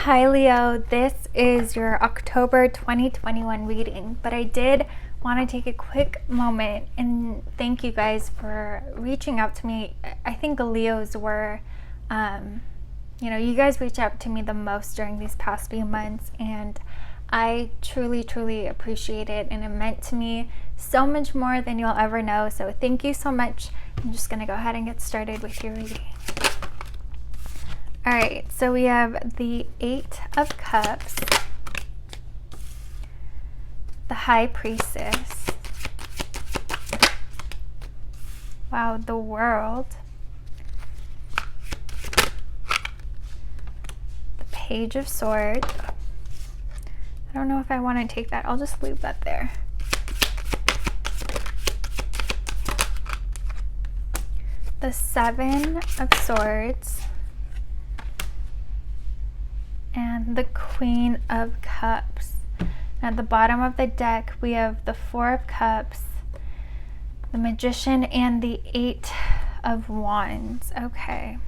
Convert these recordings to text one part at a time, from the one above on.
Hi Leo, this is your October 2021 reading, but I did want to take a quick moment and thank you guys for reaching out to me. I think Leos were, you guys reach out to me the most during these past few months, and I truly, truly appreciate it, and it meant to me so much more than you'll ever know. So thank you so much. I'm just going to go ahead and get started with your reading. All right, so we have the Eight of Cups, the High Priestess, wow, the World, the Page of Swords. I don't know if I want to take that. I'll just leave that there. The Seven of Swords. And the Queen of Cups. At the bottom of the deck, we have the Four of Cups, the Magician, and the Eight of Wands. Okay.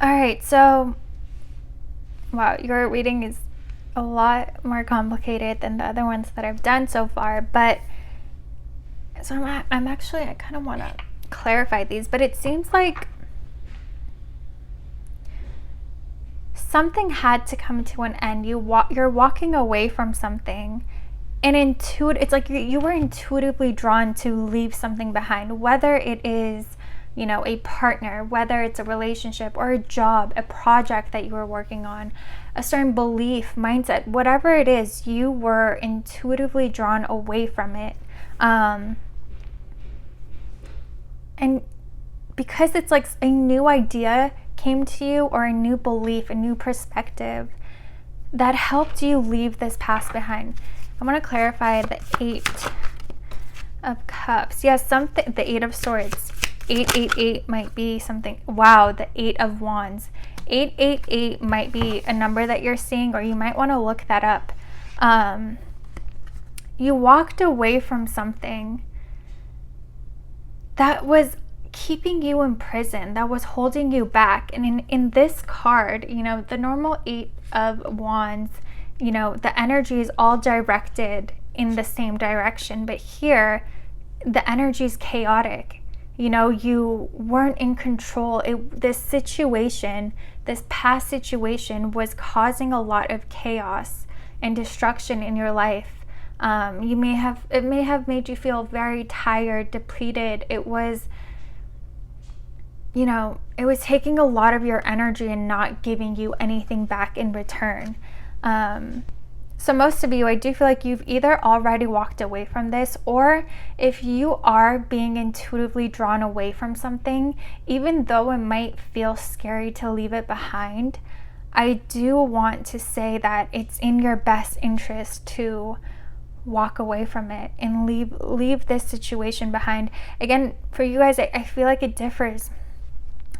All right, so, wow, your reading is a lot more complicated than the other ones that I've done so far, but so I kind of want to clarify these, but it seems like something had to come to an end. You're walking away from something, and it's like you were intuitively drawn to leave something behind, whether it is a partner, whether it's a relationship or a job, a project that you were working on, a certain belief, mindset, whatever it is, you were intuitively drawn away from it. And because it's like a new idea came to you, or a new belief, a new perspective that helped you leave this past behind. I want to clarify the Eight of Cups. Yes, the Eight of Swords. 888 might be something. Wow, the Eight of Wands. 888 might be a number that you're seeing, or you might want to look that up. You walked away from something that was keeping you in prison, that was holding you back. And in this card, the normal Eight of Wands, the energy is all directed in the same direction, but here the energy is chaotic. You weren't in control. This past situation was causing a lot of chaos and destruction in your life. It may have made you feel very tired, depleted. It was taking a lot of your energy and not giving you anything back in return. So most of you, I do feel like you've either already walked away from this, or if you are being intuitively drawn away from something, even though it might feel scary to leave it behind, I do want to say that it's in your best interest to walk away from it and leave this situation behind. Again, for you guys, I feel like it differs.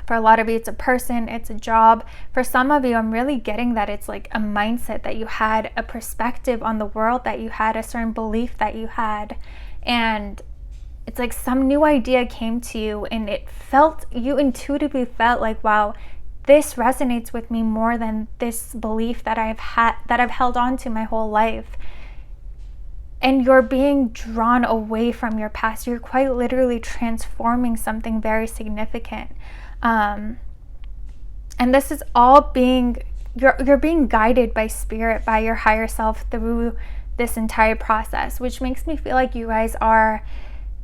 For a lot of you, it's a person, it's a job. For some of you, I'm really getting that it's like a mindset that you had, a perspective on the world that you had, a certain belief that you had. And it's like some new idea came to you, and you intuitively felt like, wow, this resonates with me more than this belief that I've held on to my whole life. And you're being drawn away from your past. You're quite literally transforming something very significant. And this is all you're being guided by spirit, by your higher self through this entire process, which makes me feel like you guys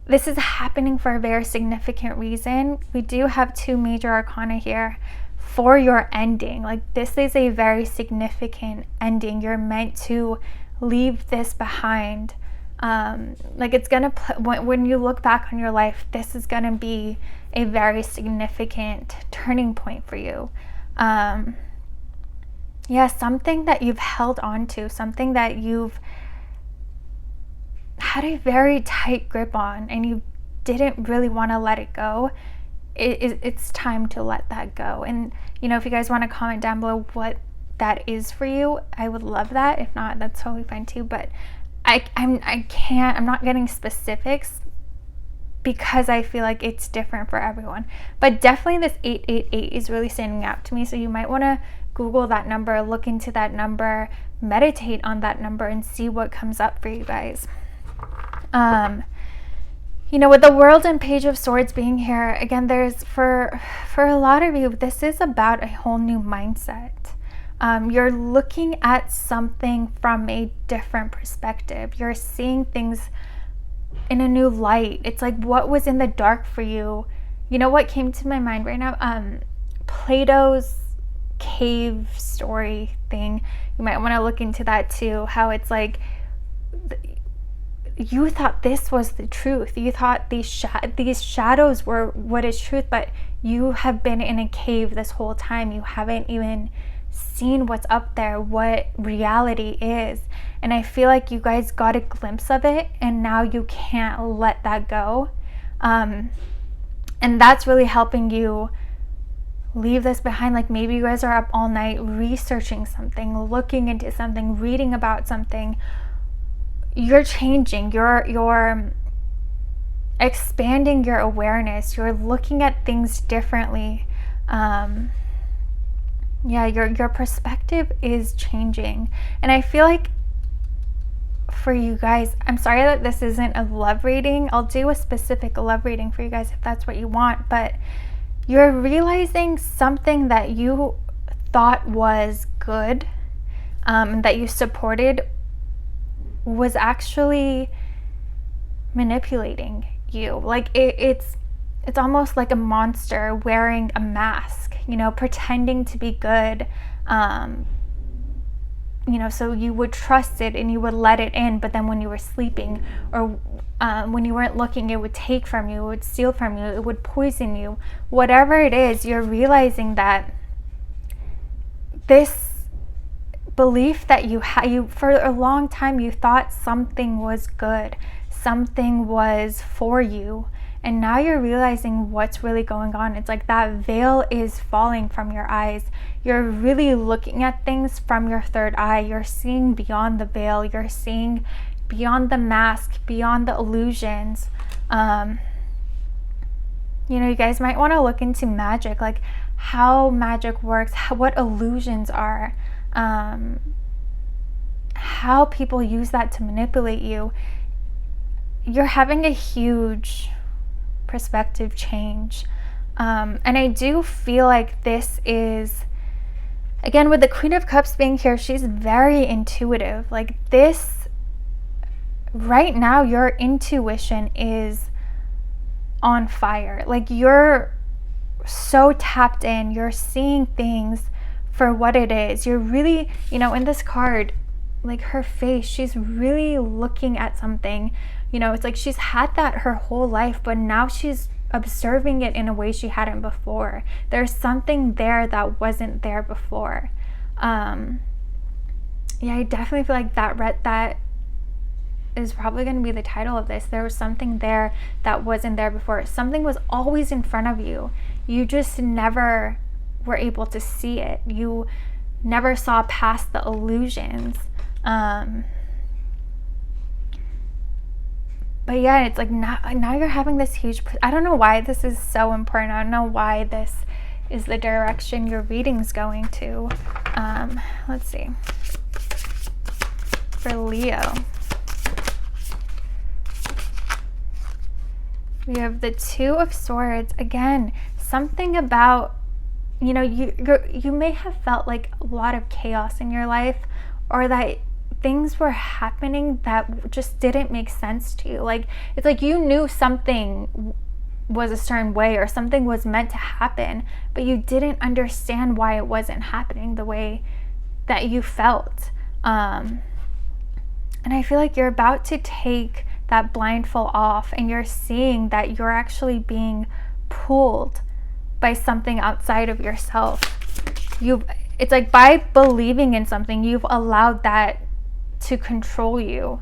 this is happening for a very significant reason. We do have two major arcana here for your ending. Like, this is a very significant ending. You're meant to leave this behind. Like, it's gonna when you look back on your life, this is gonna be a very significant turning point for you. Something that you've held on to, something that you've had a very tight grip on, and you didn't really want to let it go. It's time to let that go. And if you guys want to comment down below what that is for you, I would love that. If not, that's totally fine too. But I'm not getting specifics because I feel like it's different for everyone. But definitely this 888 is really standing out to me. So you might want to Google that number, look into that number, meditate on that number, and see what comes up for you guys. With the World and Page of Swords being here, again, there's for a lot of you, this is about a whole new mindset. You're looking at something from a different perspective. You're seeing things in a new light. It's like what was in the dark for you. You know what came to my mind right now? Plato's cave story thing. You might want to look into that too. How it's like you thought this was the truth. You thought these shadows were what is truth, but you have been in a cave this whole time. You haven't even seen what's up there, what reality is. And I feel like you guys got a glimpse of it, and now you can't let that go. And that's really helping you leave this behind. Like maybe you guys are up all night researching something, looking into something, reading about something. You're changing, you're expanding your awareness, you're looking at things differently. Your perspective is changing. And I feel like for you guys, I'm sorry that this isn't a love reading. I'll do a specific love reading for you guys if that's what you want, but you're realizing something that you thought was good, that you supported, was actually manipulating you. Like it's almost like a monster wearing a mask, pretending to be good, so you would trust it and you would let it in, but then when you were sleeping or when you weren't looking, it would take from you, it would steal from you, it would poison you. Whatever it is, you're realizing that this belief that you for a long time you thought something was good, something was for you, and now you're realizing what's really going on. It's like that veil is falling from your eyes. You're really looking at things from your third eye. You're seeing beyond the veil. You're seeing beyond the mask, beyond the illusions. You guys might want to look into magic, like how magic works, what illusions are, how people use that to manipulate you. You're having a huge perspective change. And I do feel like this is, again, with the Queen of Cups being here, she's very intuitive. Like this, right now, your intuition is on fire. Like you're so tapped in. You're seeing things for what it is. You're really, in this card, like her face, she's really looking at something. It's like she's had that her whole life, but now she's observing it in a way she hadn't before. There's something there that wasn't there before. I definitely feel like that is probably going to be the title of this. There was something there that wasn't there before. Something was always in front of you. You just never were able to see it. You never saw past the illusions. But yeah, it's like now you're having this huge, I don't know why this is so important. I don't know why this is the direction your reading's going to. Let's see. For Leo, we have the Two of Swords. Again, something about, you may have felt like a lot of chaos in your life, or that things were happening that just didn't make sense to you. Like it's like you knew something was a certain way or something was meant to happen, but you didn't understand why it wasn't happening the way that you felt. And I feel like you're about to take that blindfold off, and you're seeing that you're actually being pulled by something outside of yourself. It's like by believing in something, you've allowed that to control you.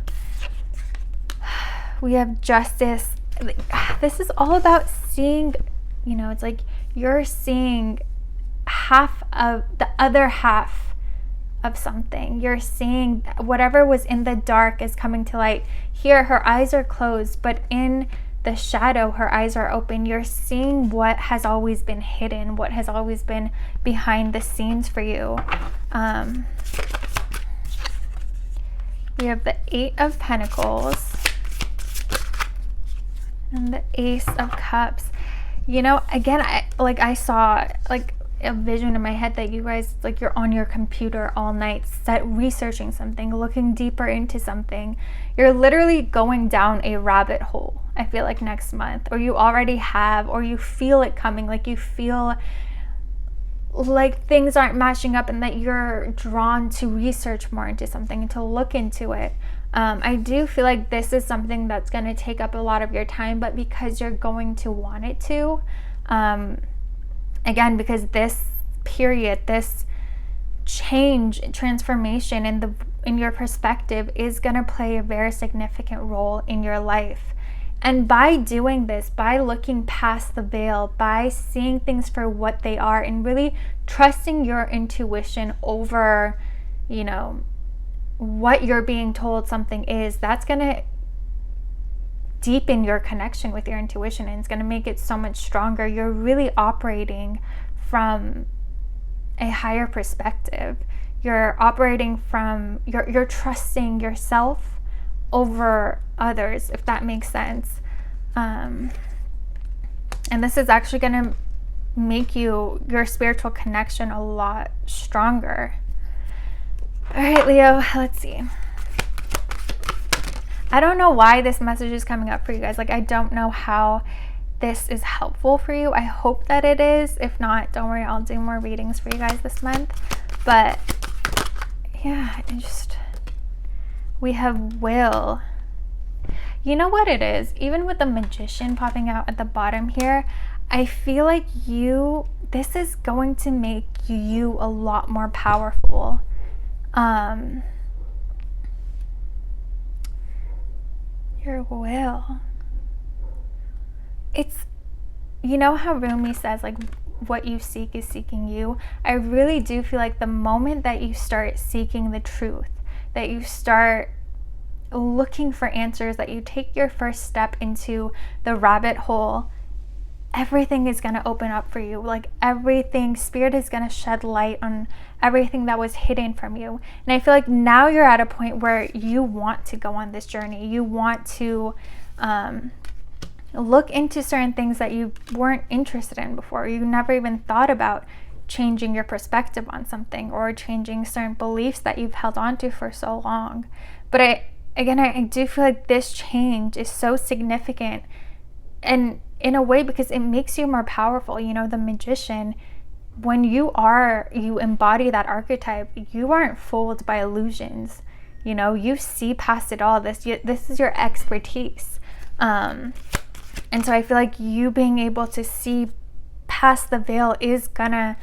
We have Justice. This is all about seeing, it's like you're seeing half of the other half of something. You're seeing whatever was in the dark is coming to light. Here, her eyes are closed, but in the shadow, her eyes are open. You're seeing what has always been hidden, what has always been behind the scenes for you. We have the 8 of Pentacles and the Ace of Cups. You know, again, I saw like a vision in my head that you guys, like, you're on your computer all night, researching something, looking deeper into something. You're literally going down a rabbit hole, I feel like, next month, or you already have, or you feel it coming, like you feel like things aren't matching up and that you're drawn to research more into something and to look into it. I do feel like this is something that's going to take up a lot of your time, but because you're going to want it to, again, because this period, this change, transformation in your perspective is going to play a very significant role in your life. And by doing this, by looking past the veil, by seeing things for what they are and really trusting your intuition over, you know, what you're being told something is, that's going to deepen your connection with your intuition, and it's going to make it so much stronger. You're really operating from a higher perspective. You're operating from, you're trusting yourself over others, if that makes sense. And this is actually going to make your spiritual connection a lot stronger. All right, Leo, let's see. I don't know why this message is coming up for you guys. Like, I don't know how this is helpful for you. I hope that it is. If not, don't worry, I'll do more readings for you guys this month. But yeah, we have will. You know what it is? Even with the Magician popping out at the bottom here, I feel like this is going to make you a lot more powerful. Your will. It's, you know how Rumi says, like, what you seek is seeking you? I really do feel like the moment that you start seeking the truth, that you start looking for answers, that you take your first step into the rabbit hole, everything is going to open up for you. Like, everything, Spirit is going to shed light on everything that was hidden from you. And I feel like now you're at a point where you want to go on this journey. You want to look into certain things that you weren't interested in before. You never even thought about changing your perspective on something or changing certain beliefs that you've held on to for so long. But I do feel like this change is so significant, and in a way, because it makes you more powerful. You know, the Magician, when you embody that archetype, you aren't fooled by illusions. You know, you see past it all. This is your expertise. And so I feel like you being able to see past the veil is gonna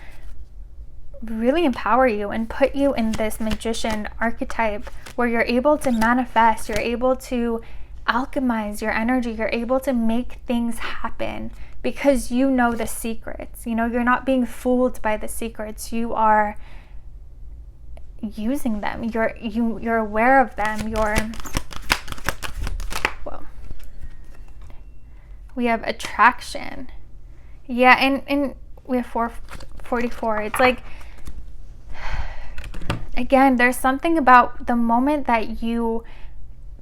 really empower you and put you in this Magician archetype where you're able to manifest, you're able to alchemize your energy, you're able to make things happen because you know the secrets. You know, you're not being fooled by the secrets. You are using them. You're aware of them. We have attraction. Yeah, and we have 444. It's like, again, there's something about the moment that you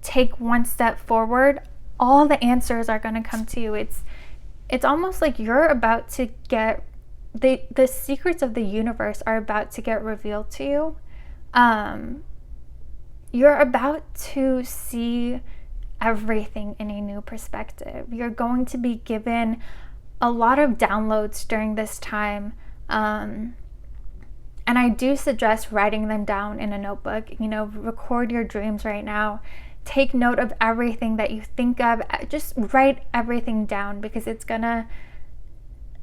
take one step forward, all the answers are going to come to you. It's almost like you're about to get the secrets of the universe are about to get revealed to you. You're about to see everything in a new perspective. You're going to be given a lot of downloads during this time. And I do suggest writing them down in a notebook. You know, record your dreams right now. Take note of everything that you think of. Just write everything down, because it's gonna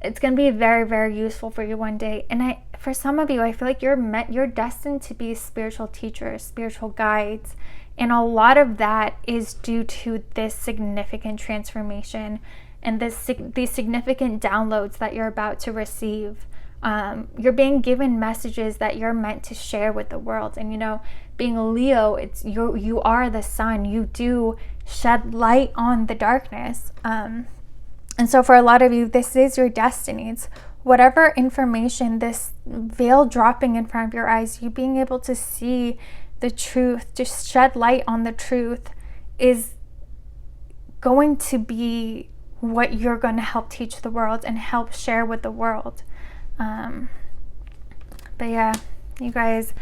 be very, very useful for you one day. And for some of you, I feel like you're destined to be spiritual teachers, spiritual guides. And a lot of that is due to this significant transformation and these significant downloads that you're about to receive. You're being given messages that you're meant to share with the world. And you know, being a Leo, it's you are the sun. You do shed light on the darkness. And so for a lot of you, this is your destiny. It's whatever information, this veil dropping in front of your eyes, you being able to see the truth, just shed light on the truth, is going to be what you're going to help teach the world and help share with the world. But yeah, you guys,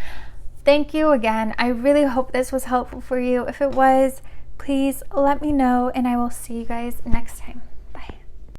thank you again. I really hope this was helpful for you. If it was, please let me know, and I will see you guys next time.